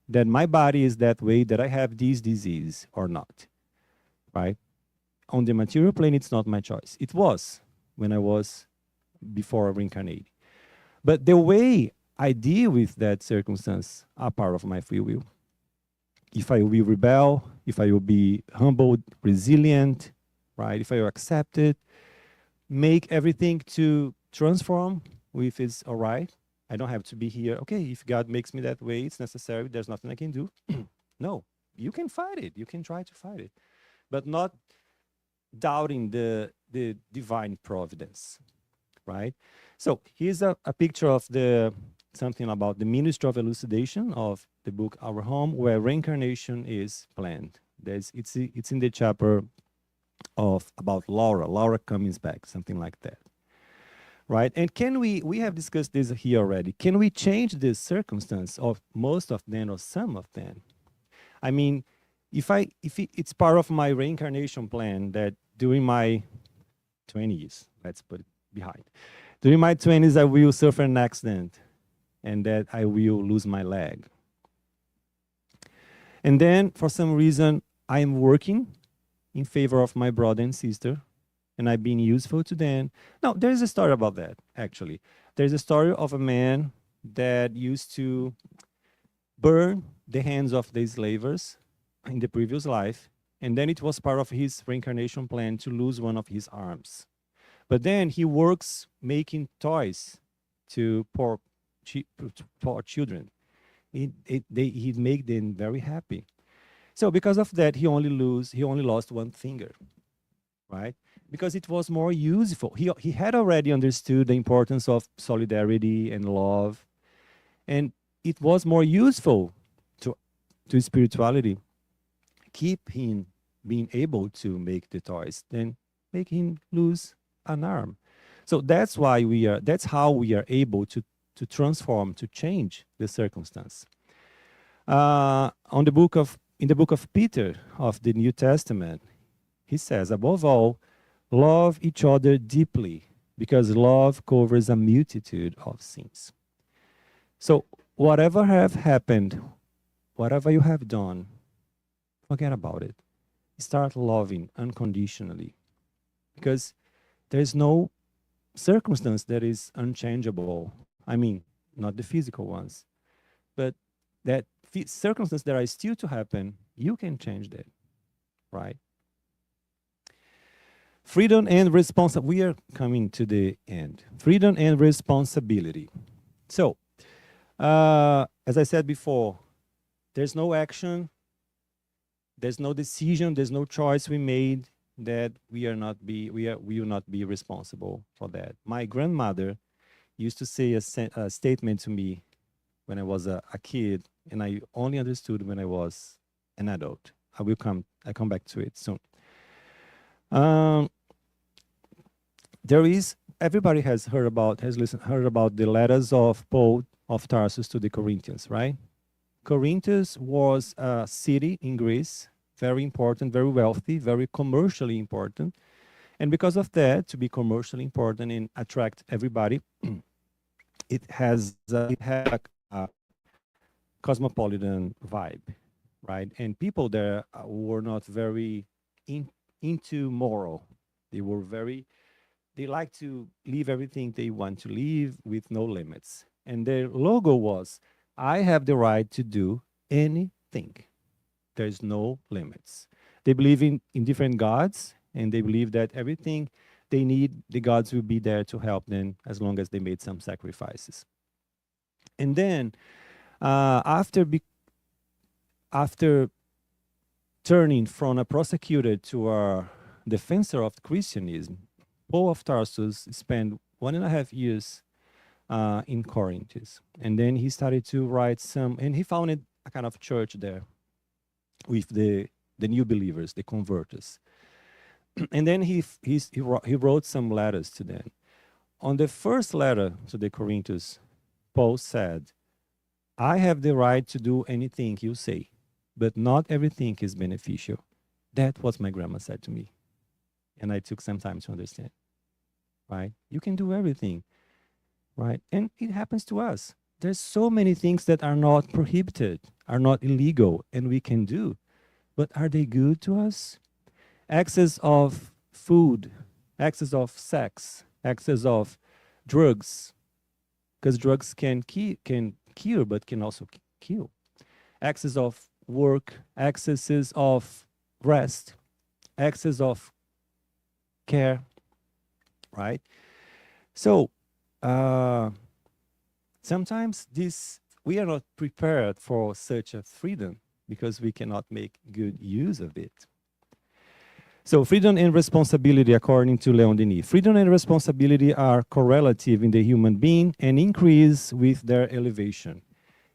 that my body is that way, that I have this disease or not, right? On the material plane, it's not my choice. It was when I was before reincarnating. But the way I deal with that circumstance are part of my free will. If I will rebel, if I will be humbled, resilient, right? If I will accept it, make everything to transform if it's all right. I don't have to be here. Okay, if God makes me that way, it's necessary. There's nothing I can do. No, you can fight it. You can try to fight it, but not doubting the divine providence, right? So here's a picture of the something about the Ministry of Elucidation of the book Our Home, where reincarnation is planned. It's in the chapter of about Laura comes back, something like that, right? And can we have discussed this here already, can we change the circumstance of most of them or some of them? I mean, it's part of my reincarnation plan that during my 20s, let's put it behind, during my 20s I will suffer an accident and that I will lose my leg, and then for some reason I am working in favor of my brother and sister, and I've been useful to them. Now, there's a story about that, actually. There's a story of a man that used to burn the hands of the slavers in the previous life, and then it was part of his reincarnation plan to lose one of his arms. But then he works making toys to poor children. He'd make them very happy. So because of that, he only lost one finger, right? Because it was more useful. He had already understood the importance of solidarity and love, and it was more useful to spirituality keep him being able to make the toys than make him lose an arm. So that's how we are able to transform, to change the circumstance. In the book of Peter of the New Testament, he says, above all, love each other deeply, because love covers a multitude of sins. So whatever have happened, whatever you have done, forget about it. Start loving unconditionally, because there's no circumstance that is unchangeable. I mean, not the physical ones, but that circumstance that are still to happen, you can change that, right? Freedom and responsibility. We are coming to the end. Freedom and responsibility. So, as I said before, there's no action There's no decision, there's no choice we made that we will not be responsible for that. My grandmother used to say a statement to me when I was a kid, and I only understood when I was an adult. I come back to it soon. Um, there is everybody heard about the letters of Paul of Tarsus to the Corinthians, right? Corinthus was a city in Greece, very important, very wealthy, very commercially important. And because of that, to be commercially important and attract everybody, it had a cosmopolitan vibe, right? And people there were not very in, into moral. They were very they like to live everything they want to live with no limits. And their logo was, I have the right to do anything. There's no limits. They believe in different gods, and they believe that everything they need, the gods will be there to help them as long as they made some sacrifices. And then, after turning from a prosecutor to a defensor of Christianism, Paul of Tarsus spent 1.5 years in Corinth. And then he started to write and he founded a kind of church there with the new believers, the converters. And then he wrote some letters to them. On the first letter to the Corinthians, Paul said, I have the right to do anything you say, but not everything is beneficial. That's what my grandma said to me. And I took some time to understand, right? You can do everything, right? And it happens to us. There's so many things that are not prohibited, are not illegal, and we can do. But are they good to us? Access of food, access of sex, access of drugs, because drugs can cure, but can also kill. Access of work, accesses of rest, access of care, right? So sometimes we are not prepared for such a freedom because we cannot make good use of it. So freedom and responsibility, according to Leon Denis. Freedom and responsibility are correlative in the human being and increase with their elevation.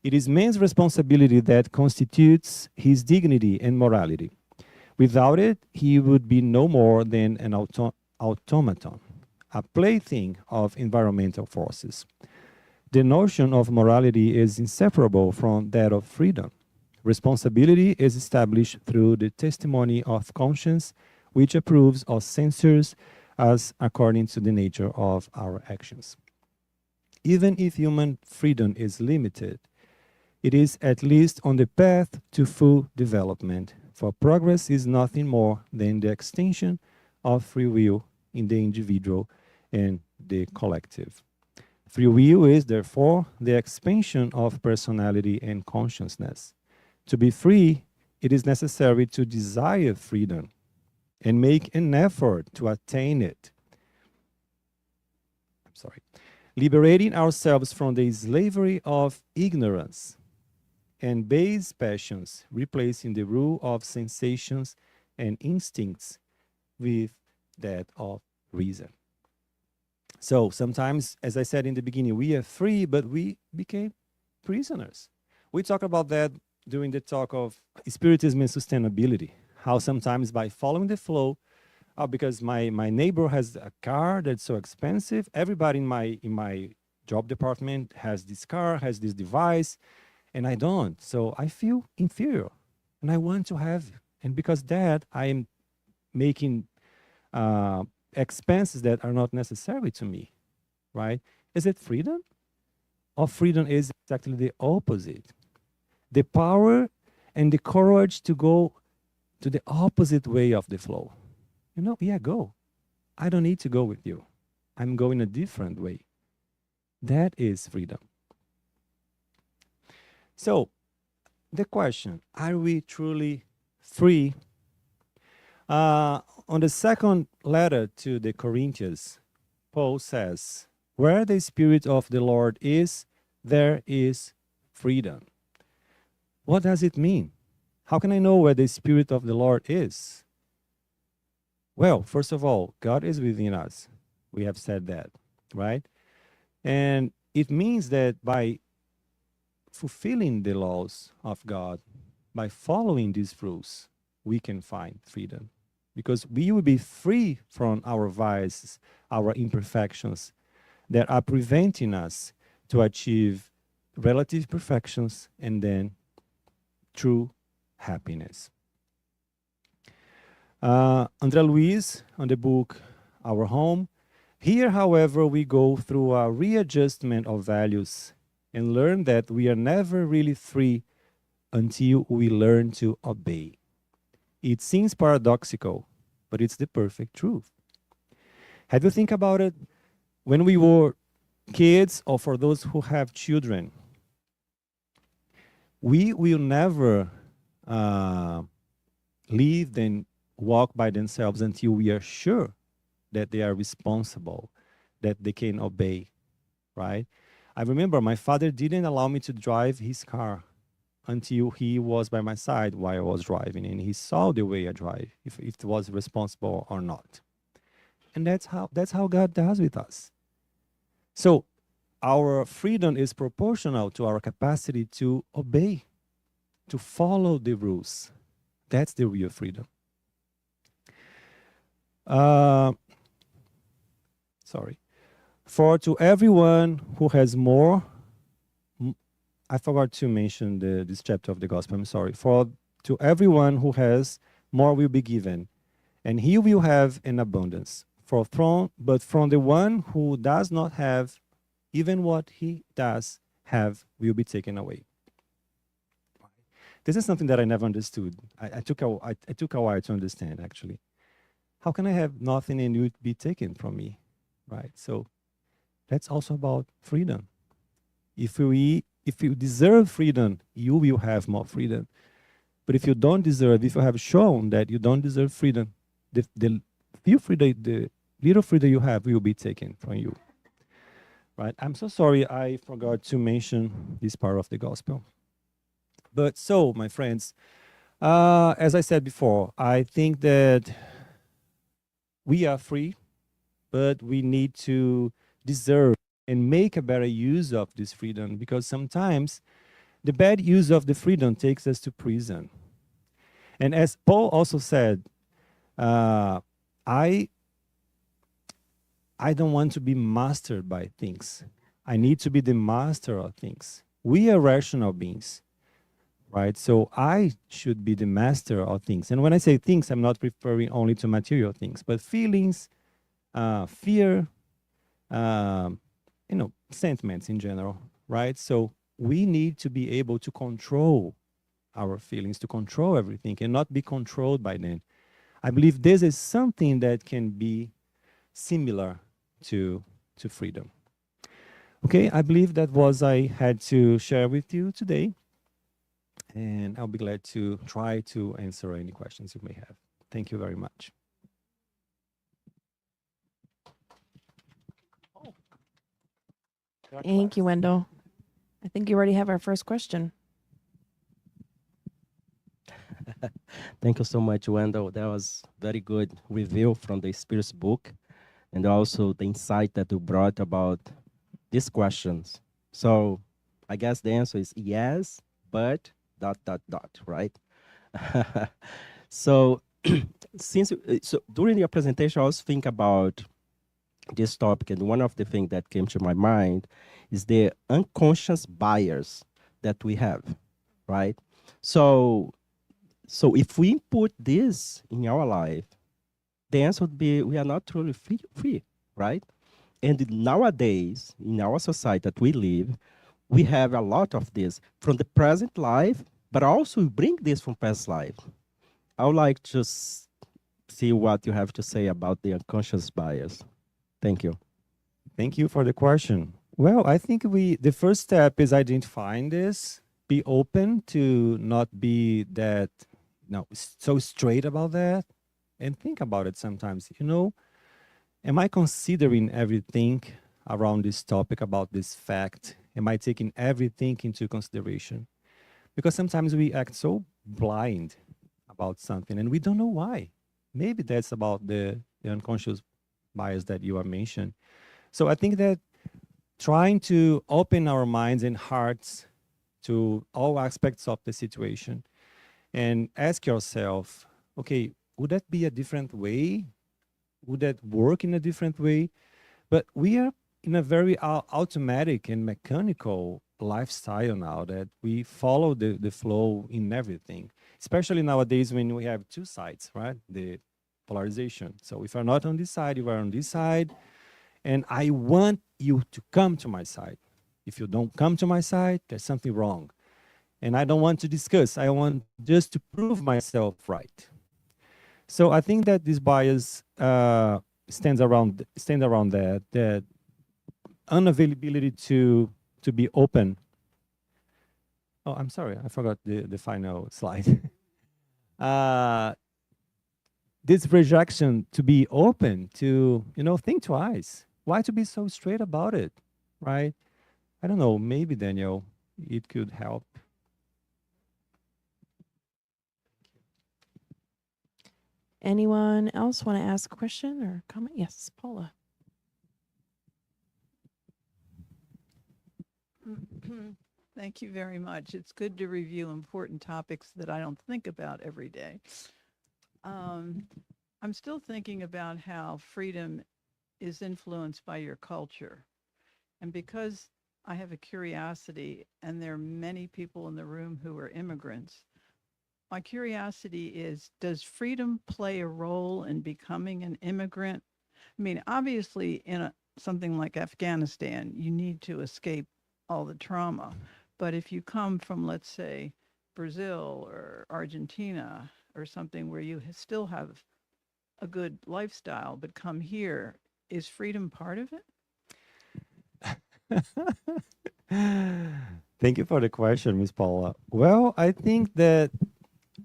It is man's responsibility that constitutes his dignity and morality. Without it, he would be no more than an automaton, a plaything of environmental forces. The notion of morality is inseparable from that of freedom. Responsibility is established through the testimony of conscience, which approves or censures us according to the nature of our actions. Even if human freedom is limited, it is at least on the path to full development, for progress is nothing more than the extension of free will in the individual and the collective. Free will is, therefore, the expansion of personality and consciousness. To be free, it is necessary to desire freedom and make an effort to attain it. Liberating ourselves from the slavery of ignorance and base passions, replacing the rule of sensations and instincts with that of reason. So sometimes, as I said in the beginning, we are free, but we became prisoners. We talked about that during the talk of Spiritism and sustainability, how sometimes by following the flow, because my neighbor has a car that's so expensive, everybody in my job department has this car, has this device, and I don't. So I feel inferior, and I want to have, and because that, I am making expenses that are not necessary to me, right? Is it freedom? Or freedom is exactly the opposite. The power and the courage to go to the opposite way of the flow. Yeah, go. I don't need to go with you. I'm going a different way. That is freedom. So, the question, are we truly free? On the second letter to the Corinthians, Paul says, where the Spirit of the Lord is, there is freedom. What does it mean? How can I know where the Spirit of the Lord is? Well, first of all, God is within us. We have said that, right? And it means that by fulfilling the laws of God, by following these rules, we can find freedom. Because we will be free from our vices, our imperfections that are preventing us to achieve relative perfections and then true happiness. André Luiz, on the book Our Home. Here, however, we go through a readjustment of values and learn that we are never really free until we learn to obey. It seems paradoxical, but it's the perfect truth. Have you think about it? When we were kids, or for those who have children, we will never leave them walk by themselves until we are sure that they are responsible, that they can obey, right? I remember my father didn't allow me to drive his car until he was by my side while I was driving, and he saw the way I drive, if it was responsible or not. And that's how God does with us. So our freedom is proportional to our capacity to obey, to follow the rules. That's the real freedom. Sorry. For to everyone who has more, I forgot to mention this chapter of the gospel, I'm sorry. For to everyone who has, more will be given, and he will have an abundance. But from the one who does not have, even what he does have will be taken away. This is something that I never understood. I took a while to understand, actually. How can I have nothing and it would be taken from me, right? So that's also about freedom. If you deserve freedom, you will have more freedom. But if you don't deserve, if you have shown that you don't deserve freedom, the little freedom you have will be taken from you. Right? I'm so sorry I forgot to mention this part of the gospel. But so, my friends, as I said before, I think that we are free, but we need to deserve and make a better use of this freedom, because sometimes the bad use of the freedom takes us to prison. And as Paul also said, I don't want to be mastered by things. I need to be the master of things. We are rational beings, right? So I should be the master of things. And when I say things, I'm not referring only to material things, but feelings, fear, sentiments in general, right? So we need to be able to control our feelings, to control everything and not be controlled by them. I believe this is something that can be similar to freedom. Okay, I believe that was I had to share with you today. And I'll be glad to try to answer any questions you may have. Thank you very much. Thank you, Wendell. I think you already have our first question. Thank you so much, Wendell. That was very good review from the Spiritism book, and also the insight that you brought about these questions. So I guess the answer is yes, but ... right? So so during your presentation, I was thinking about this topic, and one of the things that came to my mind is the unconscious bias that we have, right? So if we input this in our life, the answer would be we are not truly free, right? And nowadays, in our society that we live, we have a lot of this from the present life, but also we bring this from past life. I would like to see what you have to say about the unconscious bias. Thank you. Thank you for the question. Well, I think the first step is identifying this, be open to not be that so straight about that, and think about it sometimes. Am I considering everything around this topic, about this fact? Am I taking everything into consideration? Because sometimes we act so blind about something and we don't know why. Maybe that's about the unconscious bias that you are mentioned. So I think that trying to open our minds and hearts to all aspects of the situation and ask yourself, okay, would that be a different way? Would that work in a different way? But we are in a very automatic and mechanical lifestyle now that we follow the flow in everything, especially nowadays when we have two sides, right? The polarization. So if you're not on this side, you are on this side, and I want you to come to my side. If you don't come to my side, there's something wrong. And I don't want to discuss. I want just to prove myself right. So I think that this bias stands around that unavailability to be open. Oh, I'm sorry, I forgot the final slide. This rejection to be open to, think twice. Why to be so straight about it, right? I don't know, maybe Daniel, it could help. Anyone else want to ask a question or comment? Yes, Paula. Thank you very much. It's good to review important topics that I don't think about every day. I'm still thinking about how freedom is influenced by your culture. And because I have a curiosity, and there are many people in the room who are immigrants, my curiosity is, does freedom play a role in becoming an immigrant? I mean, obviously, in something like Afghanistan, you need to escape all the trauma. But if you come from, let's say, Brazil or Argentina or something where you still have a good lifestyle, but come here, is freedom part of it? Thank you for the question, Miss Paula. Well, I think that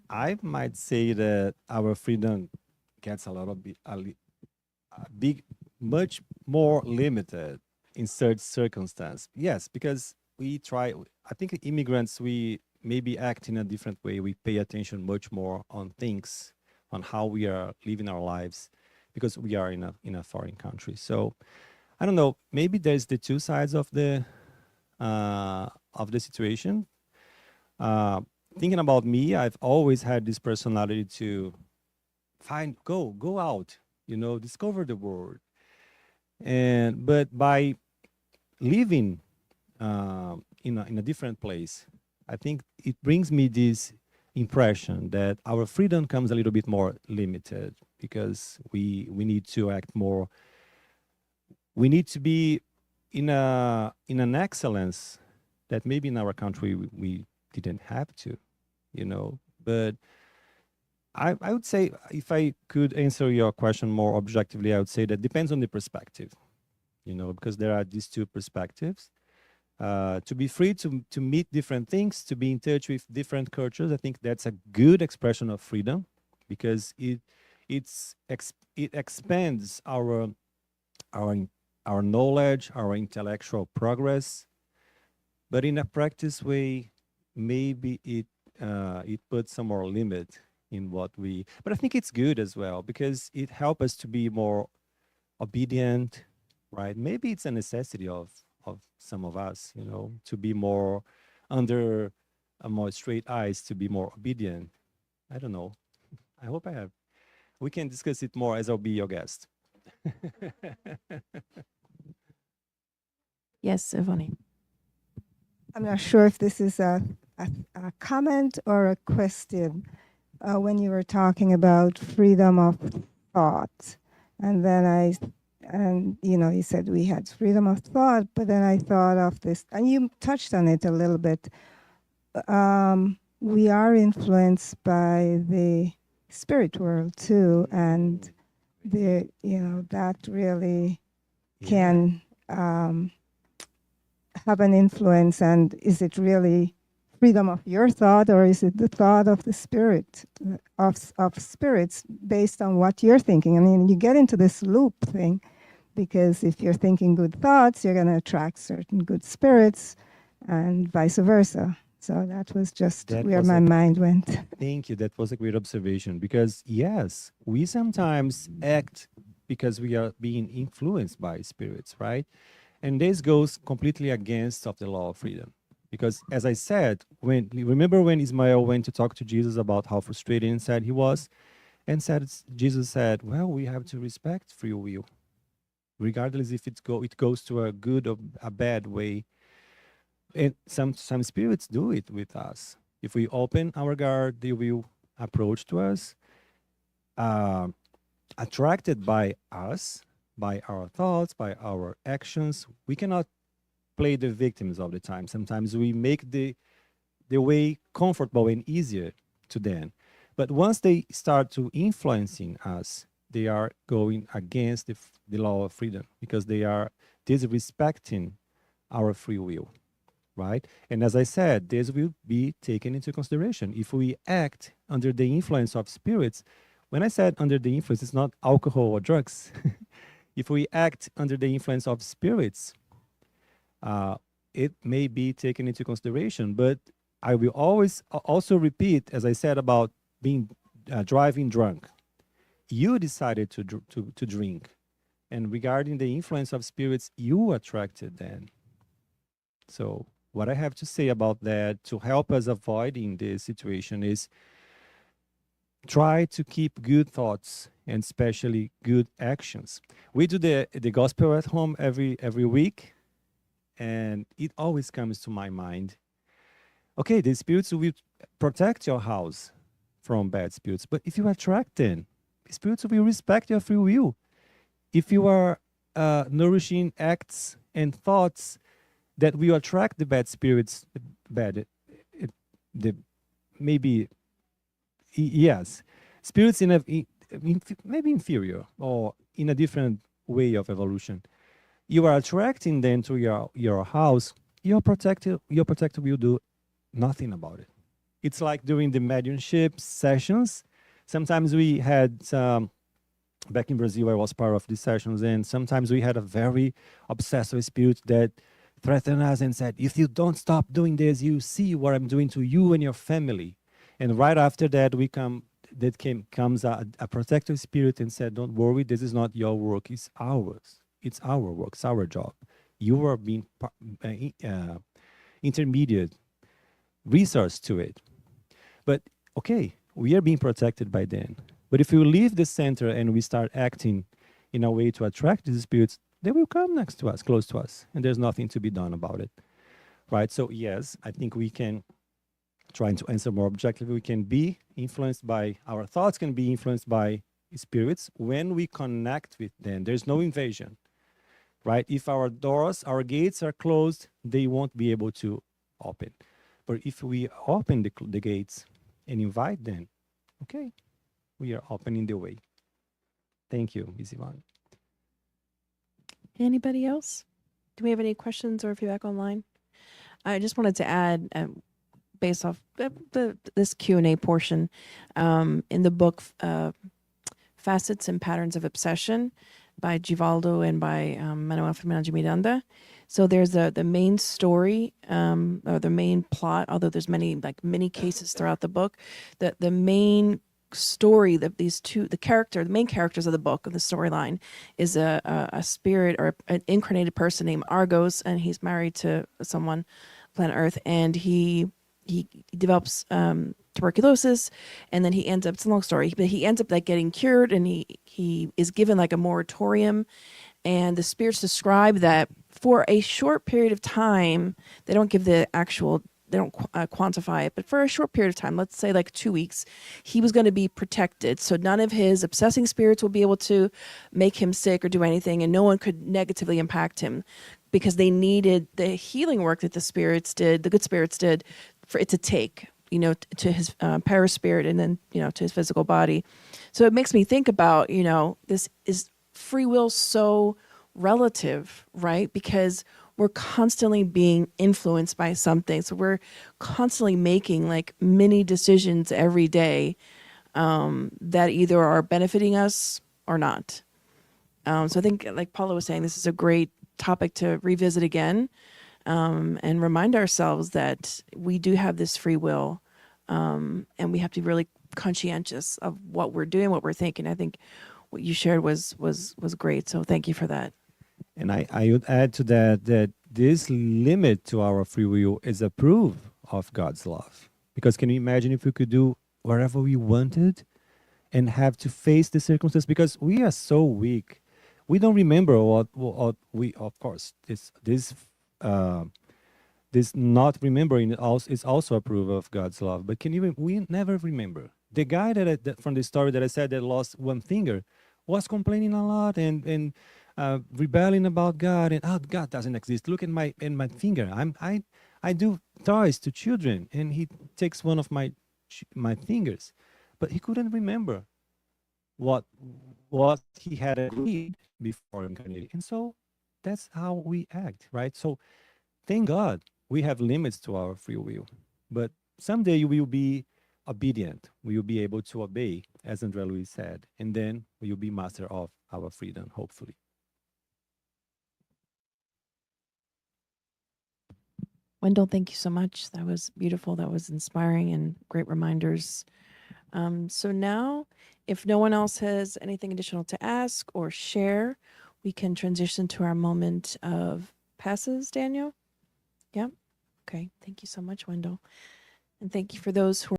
I might say that our freedom gets much more limited in certain circumstances. Yes, because I think immigrants, we maybe act in a different way. We pay attention much more on things, on how we are living our lives, because we are in a foreign country. So I don't know, maybe there's the two sides of the situation. Thinking about me, I've always had this personality to go out, discover the world. But by living in a different place, I think it brings me this impression that our freedom comes a little bit more limited because we need to act more. We need to be in an excellence that maybe in our country we didn't have to, But I would say, if I could answer your question more objectively, I would say that depends on the perspective, because there are these two perspectives. To be free to meet different things, to be in touch with different cultures, I think that's a good expression of freedom, because it expands our knowledge, our intellectual progress. But in a practice way, maybe it puts some more limit in what we. But I think it's good as well, because it helps us to be more obedient, right? Maybe it's a necessity of some of us, to be more under a more straight eyes, to be more obedient. I don't know. I hope I have. We can discuss it more as I'll be your guest. Yes, Ivani. I'm not sure if this is a comment or a question. When you were talking about freedom of thought, and then you said we had freedom of thought, but then I thought of this, and you touched on it a little bit. We are influenced by the spirit world too, and that really can have an influence. And is it really freedom of your thought, or is it the thought of the spirit, of spirits, based on what you're thinking? I mean, you get into this loop thing, because if you're thinking good thoughts, you're going to attract certain good spirits, and vice versa. So that was just That where was my a mind went. Thank you. That was a great observation because, yes, we sometimes act because we are being influenced by spirits, right? And this goes completely against of the law of freedom. Because as I said, remember when Ismael went to talk to Jesus about how frustrated and sad he was, and Jesus said, well, we have to respect free will, regardless if it goes to a good or a bad way. And some spirits do it with us. If we open our guard, they will approach to us, uh, attracted by us, by our thoughts, by our actions. We cannot play the victims all the time. Sometimes we make the way comfortable and easier to them. But once they start to influencing us, they are going against the law of freedom because they are disrespecting our free will, right? And as I said, this will be taken into consideration. If we act under the influence of spirits, when I said under the influence, it's not alcohol or drugs. If we act under the influence of spirits, it may be taken into consideration. But I will always also repeat, as I said about being driving drunk. You decided to drink, and regarding the influence of spirits, you attracted them. So what I have to say about that to help us avoiding this situation is try to keep good thoughts and especially good actions. We do the gospel at home every week, and it always comes to my mind. Okay, the spirits will protect your house from bad spirits, but if you attract them, the spirits will respect your free will. If you are nourishing acts and thoughts that will attract the bad spirits, the maybe yes, spirits maybe inferior or in a different way of evolution. You are attracting them to your house. Your protector will do nothing about it. It's like during the mediumship sessions. Sometimes we had back in Brazil, I was part of these sessions, and sometimes we had a very obsessive spirit that threatened us and said, if you don't stop doing this, you see what I'm doing to you and your family. And right after that, comes a protective spirit and said, don't worry, this is not your work, it's ours. It's our work, it's our job. You are being intermediate resource to it. But okay, we are being protected by them. But if we leave the center and we start acting in a way to attract these spirits, they will come next to us, close to us, and there's nothing to be done about it, right? So yes, I think we can, trying to answer more objectively, we can be influenced by, our thoughts can be influenced by spirits when we connect with them. There's no invasion, right? If our doors, our gates are closed, they won't be able to open. But if we open the gates and invite them, okay, we are opening the way. Thank you, Ms. Ivan. Anybody else? Do we have any questions or feedback online? I just wanted to add, based off this Q&A portion, in the book Facets and Patterns of Obsession by Givaldo and by Manuel Firmino de Miranda. So there's the main story, or the main plot, although there's many many cases throughout the book. The main story that the main characters of the book, of the storyline, is a spirit or an incarnated person named Argos, and he's married to someone, planet Earth, and he develops tuberculosis, and then he ends up, it's a long story, but he ends up getting cured, and he is given a moratorium, and the spirits describe that for a short period of time, they don't give the actual, they don't quantify it, but for a short period of time, let's say 2 weeks, he was going to be protected. So none of his obsessing spirits will be able to make him sick or do anything, and no one could negatively impact him, because they needed the healing work that the spirits did, the good spirits did, for it to take, to his paraspirit and then, to his physical body. So it makes me think about, this is free will so relative, right? Because we're constantly being influenced by something. So we're constantly making mini decisions every day that either are benefiting us or not. So I think, like Paula was saying, this is a great topic to revisit again. and remind ourselves that we do have this free will, and we have to be really conscientious of what we're doing, what we're thinking. I think what you shared was great. So thank you for that. And I would add to that that this limit to our free will is a proof of God's love. Because can you imagine if we could do whatever we wanted and have to face the circumstances? Because we are so weak. We don't remember what we, of course, this not remembering is also a proof of God's love. But we never remember. The guy that from the story that I said that lost one finger was complaining a lot and rebelling about God, and oh, God doesn't exist. Look at my finger. I do toys to children, and he takes one of my fingers, but he couldn't remember what he had agreed before incarnating. And so that's how we act, right? So thank God we have limits to our free will, but someday we will be obedient. We will be able to obey, as Andrea Luis said, and then we will be master of our freedom, hopefully. Wendell, thank you so much. That was beautiful. That was inspiring and great reminders. So now, if no one else has anything additional to ask or share, we can transition to our moment of passes, Daniel. Yep. Okay. Thank you so much, Wendell. And thank you for those who